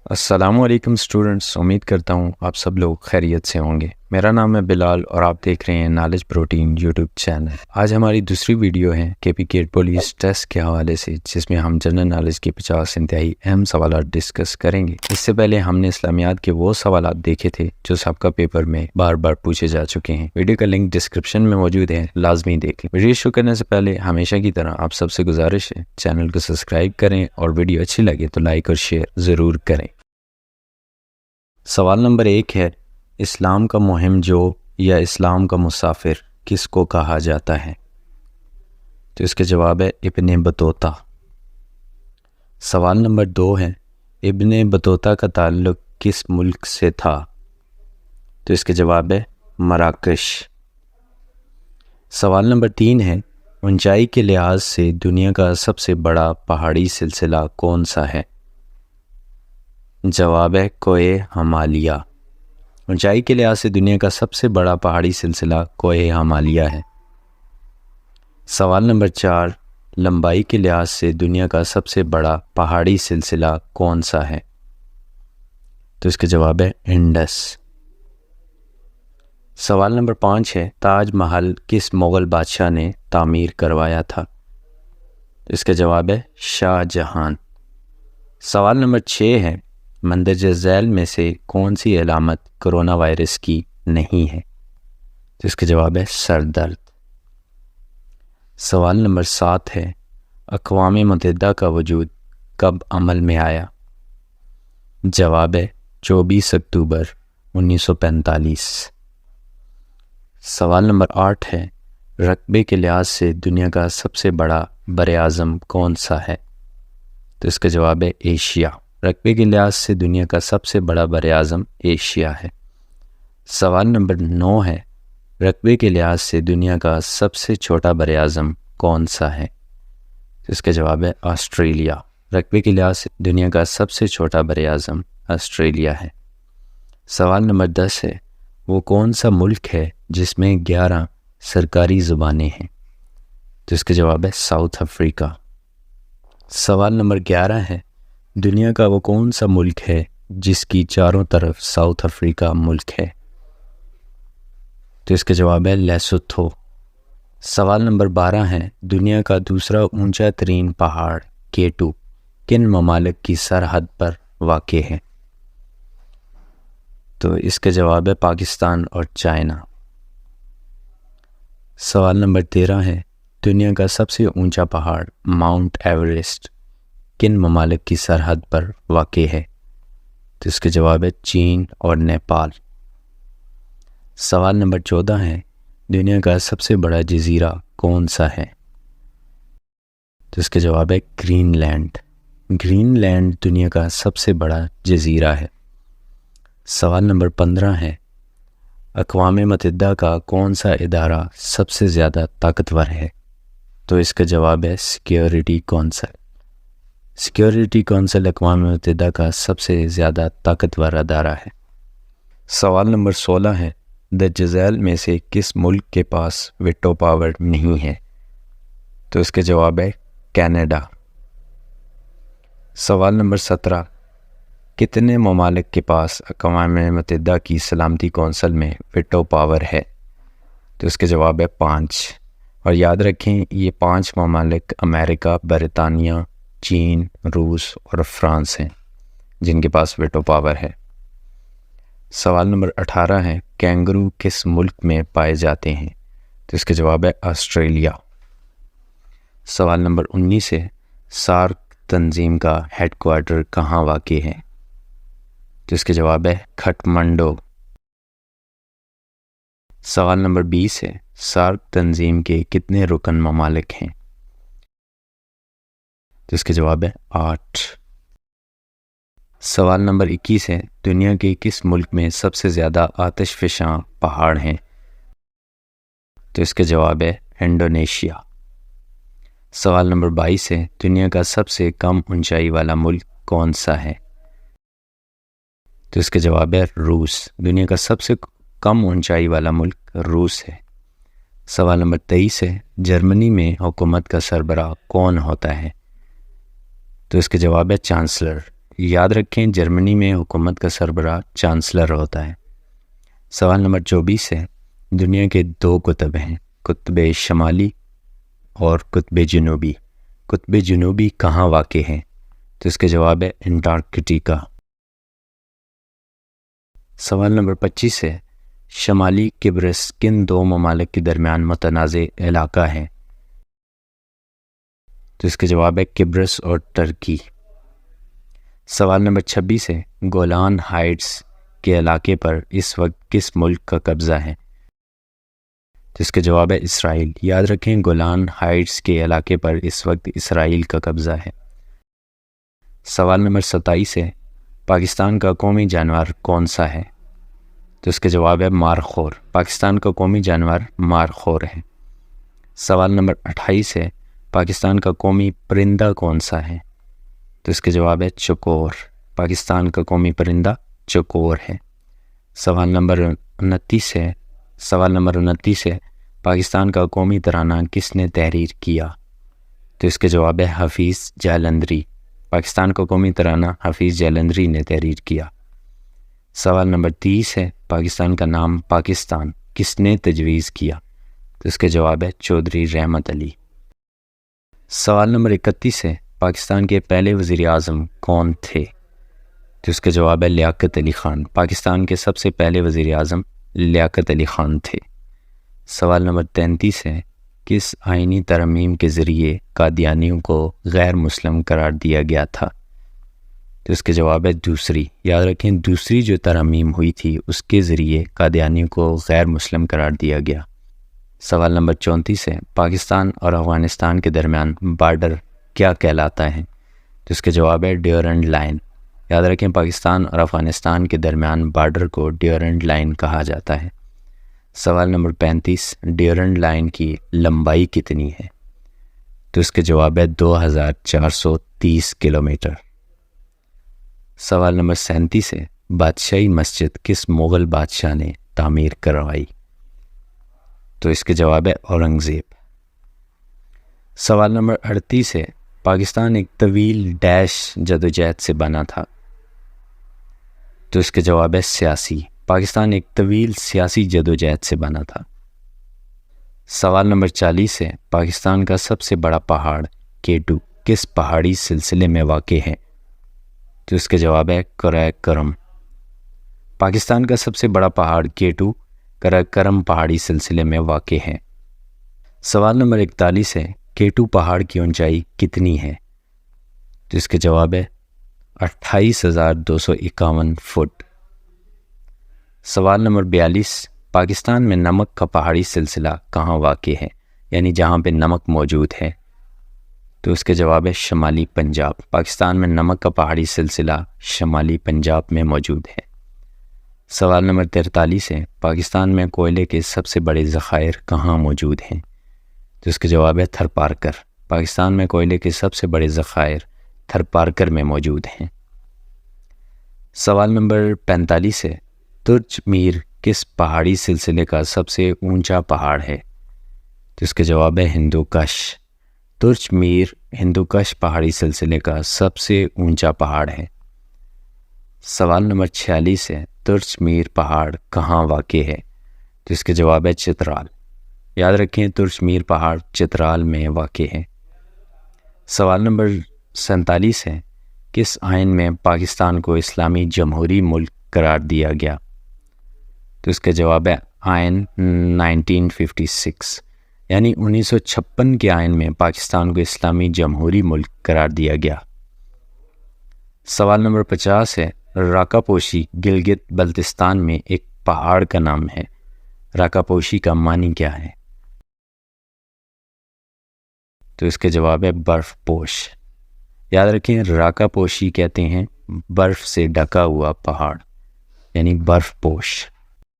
السلام علیکم اسٹوڈنٹس، امید کرتا ہوں آپ سب لوگ خیریت سے ہوں گے۔ میرا نام ہے بلال اور آپ دیکھ رہے ہیں نالج پروٹین یوٹیوب چینل۔ آج ہماری دوسری ویڈیو ہے KP گیٹ پولیس ٹیسٹ کے حوالے سے، جس میں ہم جنرل نالج کے 50 انتہائی اہم سوالات ڈسکس کریں گے۔ اس سے پہلے ہم نے اسلامیات کے وہ سوالات دیکھے تھے جو سابقہ پیپر میں بار بار پوچھے جا چکے ہیں۔ ویڈیو کا لنک ڈسکرپشن میں موجود ہے، لازمی دیکھ لیں۔ ویڈیو شروع کرنے سے پہلے ہمیشہ کی طرح آپ سب سے گزارش ہے چینل کو سبسکرائب کریں اور ویڈیو اچھی لگے تو لائک اور شیئر ضرور کریں۔ سوال نمبر 1 ہے، اسلام کا مہم جو یا اسلام کا مسافر کس کو کہا جاتا ہے؟ تو اس کا جواب ہے ابن بطوطہ۔ سوال نمبر 2 ہے، ابن بطوطہ کا تعلق کس ملک سے تھا؟ تو اس کا جواب ہے مراکش۔ سوال نمبر 3 ہے، اونچائی کے لحاظ سے دنیا کا سب سے بڑا پہاڑی سلسلہ کون سا ہے؟ جواب ہے کوہ ہمالیہ۔ اونچائی کے لحاظ سے دنیا کا سب سے بڑا پہاڑی سلسلہ کوہ ہمالیہ ہے۔ سوال نمبر 4، لمبائی کے لحاظ سے دنیا کا سب سے بڑا پہاڑی سلسلہ کون سا ہے؟ تو اس کا جواب ہے انڈس۔ سوال نمبر 5 ہے، تاج محل کس مغل بادشاہ نے تعمیر کروایا تھا؟ اس کا جواب ہے شاہ جہاں۔ سوال نمبر 6 ہے، مندرجہ ذیل میں سے کون سی علامت کرونا وائرس کی نہیں ہے؟ تو اس کا جواب ہے سر درد۔ سوال نمبر 7 ہے، اقوام متحدہ کا وجود کب عمل میں آیا؟ جواب ہے 24 اکتوبر 1945۔ سوال نمبر 8 ہے، رقبے کے لحاظ سے دنیا کا سب سے بڑا براعظم کون سا ہے؟ تو اس کا جواب ہے ایشیا۔ رقبے کے لحاظ سے دنیا کا سب سے بڑا براعظم ایشیا ہے۔ سوال نمبر 9 ہے، رقبے کے لحاظ سے دنیا کا سب سے چھوٹا براعظم کون سا ہے؟ اس کا جواب ہے آسٹریلیا۔ رقبے کے لحاظ سے دنیا کا سب سے چھوٹا براعظم آسٹریلیا ہے۔ سوال نمبر 10 ہے، وہ کون سا ملک ہے جس میں 11 سرکاری زبانیں ہیں؟ تو اس کا جواب ہے ساؤتھ افریقہ۔ سوال نمبر 11 ہے، دنیا کا وہ کون سا ملک ہے جس کی چاروں طرف ساؤتھ افریقہ ملک ہے؟ تو اس کا جواب ہے لیسوتھو۔ سوال نمبر 12 ہے، دنیا کا دوسرا اونچا ترین پہاڑ K2 کن ممالک کی سرحد پر واقع ہے؟ تو اس کا جواب ہے پاکستان اور چائنا۔ سوال نمبر 13 ہے، دنیا کا سب سے اونچا پہاڑ ماؤنٹ ایوریسٹ کن ممالک کی سرحد پر واقع ہے؟ تو اس کا جواب ہے چین اور نیپال۔ سوال نمبر 14 ہے، دنیا کا سب سے بڑا جزیرہ کون سا ہے؟ تو اس کا جواب ہے گرین لینڈ۔ گرین لینڈ دنیا کا سب سے بڑا جزیرہ ہے۔ سوال نمبر 15 ہے، اقوام متحدہ کا کون سا ادارہ سب سے زیادہ طاقتور ہے؟ تو اس کا جواب ہے سیکیورٹی کونسل۔ سیکیورٹی کونسل اقوام متحدہ کا سب سے زیادہ طاقتور ادارہ ہے۔ سوال نمبر 16 ہے، درج ذیل میں سے کس ملک کے پاس ویٹو پاور نہیں ہے؟ تو اس کا جواب ہے کینیڈا۔ سوال نمبر 17، کتنے ممالک کے پاس اقوام متحدہ کی سلامتی کونسل میں ویٹو پاور ہے؟ تو اس کا جواب ہے 5۔ اور یاد رکھیں یہ 5 ممالک امریکہ، برطانیہ، چین، روس اور فرانس ہیں جن کے پاس ویٹو پاور ہے۔ سوال نمبر 18 ہے، کینگرو کس ملک میں پائے جاتے ہیں؟ تو اس کا جواب ہے آسٹریلیا۔ سوال نمبر 19 ہے، سارک تنظیم کا ہیڈ کوارٹر کہاں واقع ہے؟ تو اس کا جواب ہے کھٹمنڈو۔ سوال نمبر 20 ہے، سارک تنظیم کے کتنے رکن ممالک ہیں؟ تو اس کا جواب ہے 8۔ سوال نمبر 21 ہے، دنیا کے کس ملک میں سب سے زیادہ آتش فشاں پہاڑ ہیں؟ تو اس کا جواب ہے انڈونیشیا۔ سوال نمبر 22 ہے، دنیا کا سب سے کم اونچائی والا ملک کون سا ہے؟ تو اس کا جواب ہے روس۔ دنیا کا سب سے کم اونچائی والا ملک روس ہے۔ سوال نمبر 23 ہے، جرمنی میں حکومت کا سربراہ کون ہوتا ہے؟ تو اس کا جواب ہے چانسلر۔ یاد رکھیں جرمنی میں حکومت کا سربراہ چانسلر ہوتا ہے۔ سوال نمبر 24 ہے، دنیا کے 2 قطب ہیں، قطب شمالی اور قطب جنوبی۔ قطب جنوبی کہاں واقع ہیں؟ تو اس کے جواب ہے انٹارکٹیکا۔ سوال نمبر 25 ہے، شمالی قبرص کن 2 ممالک کے درمیان متنازع علاقہ ہے؟ تو اس کے جواب ہے قبرص اور ترکی۔ سوال نمبر 26 ہے، گولان ہائٹس کے علاقے پر اس وقت کس ملک کا قبضہ ہے؟ تو اس کے جواب ہے اسرائیل۔ یاد رکھیں گولان ہائٹس کے علاقے پر اس وقت اسرائیل کا قبضہ ہے۔ سوال نمبر 27 ہے، پاکستان کا قومی جانور کون سا ہے؟ تو اس کے جواب ہے مارخور۔ پاکستان کا قومی جانور مارخور ہے۔ سوال نمبر 28 ہے، پاکستان کا قومی پرندہ کون سا ہے؟ تو اس کے جواب ہے چکور۔ پاکستان کا قومی پرندہ چکور ہے۔ سوال نمبر 29 ہے، پاکستان کا قومی ترانہ کس نے تحریر کیا؟ تو اس کے جواب ہے حفیظ جالندری۔ پاکستان کا قومی ترانہ حفیظ جالندری نے تحریر کیا۔ سوال نمبر 30 ہے، پاکستان کا نام پاکستان کس نے تجویز کیا؟ تو اس کے جواب ہے چودھری رحمت علی۔ سوال نمبر 31 ہے، پاکستان کے پہلے وزیر اعظم کون تھے؟ تو اس کا جواب ہے لیاقت علی خان۔ پاکستان کے سب سے پہلے وزیر اعظم لیاقت علی خان تھے۔ سوال نمبر 33 ہے، کس آئینی ترمیم کے ذریعے قادیانیوں کو غیر مسلم قرار دیا گیا تھا؟ تو اس کے جواب ہے دوسری۔ یاد رکھیں دوسری جو ترمیم ہوئی تھی اس کے ذریعے قادیانیوں کو غیر مسلم قرار دیا گیا۔ سوال نمبر 34 ہے، پاکستان اور افغانستان کے درمیان بارڈر کیا کہلاتا ہے؟ تو اس کے جواب ہے ڈیورنڈ لائن۔ یاد رکھیں پاکستان اور افغانستان کے درمیان بارڈر کو ڈیورنڈ لائن کہا جاتا ہے۔ سوال نمبر 35، ڈیورنڈ لائن کی لمبائی کتنی ہے؟ تو اس کے جواب ہے 2430 کلومیٹر۔ سوال نمبر 37 ہے، بادشاہی مسجد کس مغل بادشاہ نے تعمیر کروائی؟ تو اس کے جواب ہے اورنگزیب۔ سوال نمبر 38 ہے، پاکستان ایک طویل ڈیش جدوجہد سے بنا تھا؟ تو اس کے جواب ہے سیاسی۔ پاکستان ایک طویل سیاسی جدوجہد سے بنا تھا۔ سوال نمبر 40 ہے، پاکستان کا سب سے بڑا پہاڑ K2 کس پہاڑی سلسلے میں واقع ہے؟ تو اس کے جواب ہے قراقرم۔ پاکستان کا سب سے بڑا پہاڑ K2 قراقرم پہاڑی سلسلے میں واقع ہے۔ سوال نمبر 41 ہے، K2 پہاڑ کی اونچائی کتنی ہے؟ تو اس کے جواب ہے 28,251 فٹ۔ سوال نمبر 42، پاکستان میں نمک کا پہاڑی سلسلہ کہاں واقع ہے، یعنی جہاں پہ نمک موجود ہے؟ تو اس کے جواب ہے شمالی پنجاب۔ پاکستان میں نمک کا پہاڑی سلسلہ شمالی پنجاب میں موجود ہے۔ سوال نمبر 43 ہے، پاکستان میں کوئلے کے سب سے بڑے ذخائر کہاں موجود ہیں؟ تو اس کے جواب ہے تھرپارکر۔ پاکستان میں کوئلے کے سب سے بڑے ذخائر تھرپارکر میں موجود ہیں۔ سوال نمبر 45 ہے، ترچ میر کس پہاڑی سلسلے کا سب سے اونچا پہاڑ ہے؟ تو اس کے جواب ہے ہندوکش۔ ترچ میر ہندوکش پہاڑی سلسلے کا سب سے اونچا پہاڑ ہے۔ سوال نمبر 46 ہے، ترچ میر پہاڑ کہاں واقع ہے؟ تو اس کے جواب ہے چترال۔ یاد رکھیں ترچ میر پہاڑ چترال میں واقع ہے۔ سوال نمبر 47 ہے، کس آئین میں پاکستان کو اسلامی جمہوری ملک قرار دیا گیا؟ تو اس کا جواب ہے آئین 1956، یعنی 1956 کے آئین میں پاکستان کو اسلامی جمہوری ملک قرار دیا گیا۔ سوال نمبر 50 ہے، راکا پوشی گلگت بلتستان میں ایک پہاڑ کا نام ہے، راکا پوشی کا معنی کیا ہے؟ تو اس کے جواب ہے برف پوش۔ یاد رکھیں راکا پوشی کہتے ہیں برف سے ڈھکا ہوا پہاڑ، یعنی برف پوش۔